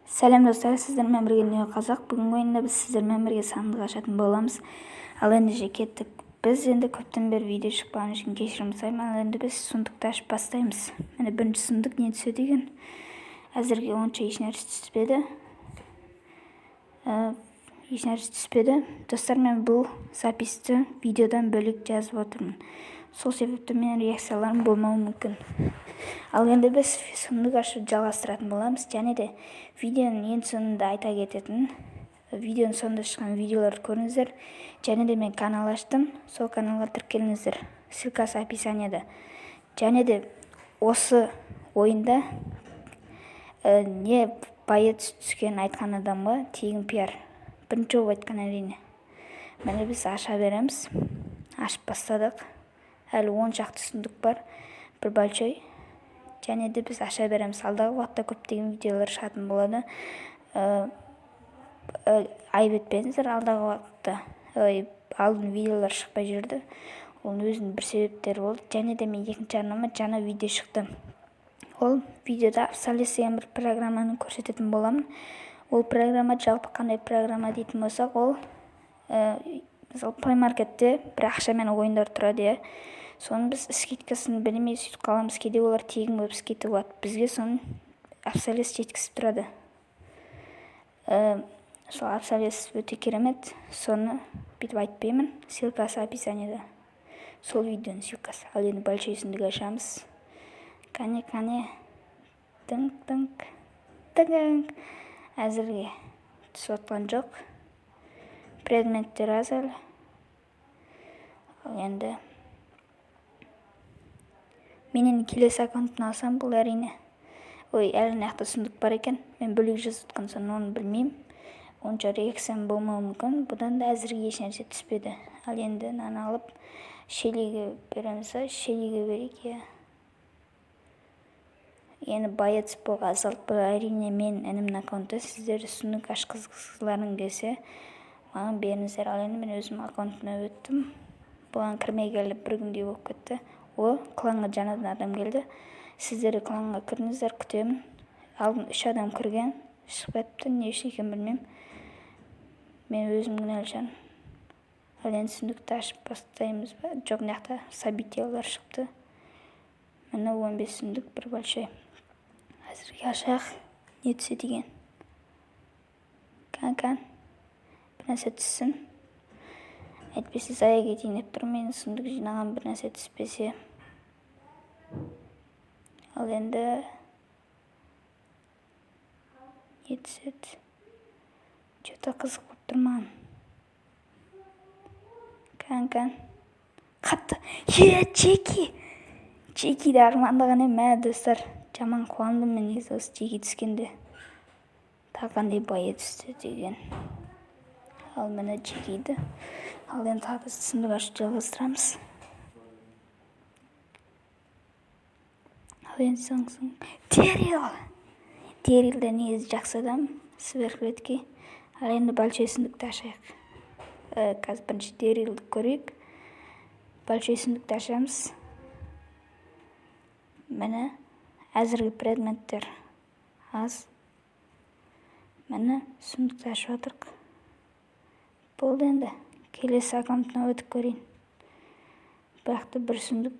Сәлем достар, сіздермен бірге Нью Қазақ. Бүгінгі ойында біз сіздермен бірге сандық ашатын боламыз. Ал енді кеттік. Біз енді көптен бері видео шықпаған үшін кешірім сұраймын. Ал енді біз сундукты ашып бастаймыз. Міне бірінші сундук не түседі екен? Әзірге онша ешнәрсе түспеді. Достар, мен бұл записті видеодан бөлек жазып отырмын. Сол себепті мен реакцияларым болмауы мүмкін. Ал енді біз сундук ашып жалғастыратын боламыз. Және де видеоның ең соңында айта кететін, видеоның соңында шыққан видеоларды көріңіздер. Және де мен канал аштым, сол каналға тіркеліңіздер. Ссылкасы описанияда. Және де осы ойында не байыз түскен айтқан адамға тегін пиар. Бірінші болып айтқан әрине. Міне біз аша береміз. Ашып бастадық. Әлі 10 шақты сундук бар, бір большой. Және де біз аша береміз. Алдағы уақытта көптеген видеолар шығатын болады. Айып етпеңіздер, алдағы уақытта алдын видеолар шықпай жүрді. Оның өзінің бір себептері болды. Және де мен екінші арнама жаңа видео шықты. Ол видеода Апсалес деген бір программаны көрсететін боламын. Ол программа жалпы қандай программа дейтін болсақ, ол мысалы Play Marketте бір ақшамен ойындар тұрады. Соның біз скидкасын білмей сөйтіп қаламыз. Кейде олар тегін болып скидка болады. Бізге соны Апсалес жеткізіп тұрады. Сол Апсалес өте керемет. Соны бүйтіп айтпаймын. Ссылкасы описанияда. Сол видеоның ссылкасы. Ал енді большой сундук ашамыз. Қане. Тыңк. Әзірге түсіп отқан жоқ. Предметтер аз әлі. Ал енді менен келесі аккаунтын алсам бұл әрине. Әлі нақты сундук бар екен. Мен бөлек жазып отқан соң оны білмеймін. Онша реакциям болмауы мүмкін. Бұдан да әзірге ешнәрсе түспеді. Ал енді мынаны алып Шелиге береміз. Шелиге берейік. Енді байыз болға азалып бұл әрине мен інімнің аккаунты. Сіздер сундук ашқызғыларың келсе, маған беріңіздер. Ал енді мен өзім аккаунтына өттім. Бұған кірмей келіп бір күндей болып кетті. Кланға жаңадан адам келді. Сіздер кланға кіріңіздер, күтемін. Алдын 3 адам кірген, шықпапты, не үшін екен білмеймін. Мен өзім кінәлі жан. Ал енді сундукты ашып бастаймыз ба? Жоқ, мынақта событиялар шықты. Міне 15 сундук, бір большой. Әзірге ашақ. Не түседі деген? Кан. Бір нәрсе түссін. Әйтпесе зая кетейін деп тұр. Мен сундук жинаған бір нәрсе түспесе. Ал енді не түседі? Что-то қызық болып тұр маған. Кан. Қатты. Чекиді армандаған мә достар. Жаман қуандым мен негізі осы чеки түскенде. Тақандай байы түсті деген. Ал міне чекиді. Ал енді тағы сундук ашып жалғастырамыз. Ал енді соң. Дерилді негізі жақсы адам. Сверхредкий. Ал енді большой сундукты ашайық. Қазір бірінші Дерилді көрейік. Большой сундукты ашамыз. Міне әзірге предметтер аз. Міне сундукты ашып отырық. Болды енді. Келесі аккаунтына өтіп көрейін. Бірақ бір сундук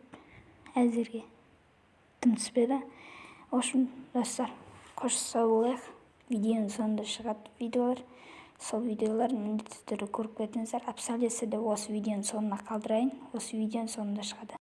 әзірге тым түспеді. Ошын достар, қош сау болайық. Видеоның соңында шығады видеолар. Сол видеоларын міндетті түрде көріп кетіңіздер. Апсалесті де осы видеоның соңына қалдырайын. Осы видеоның соңында шығады.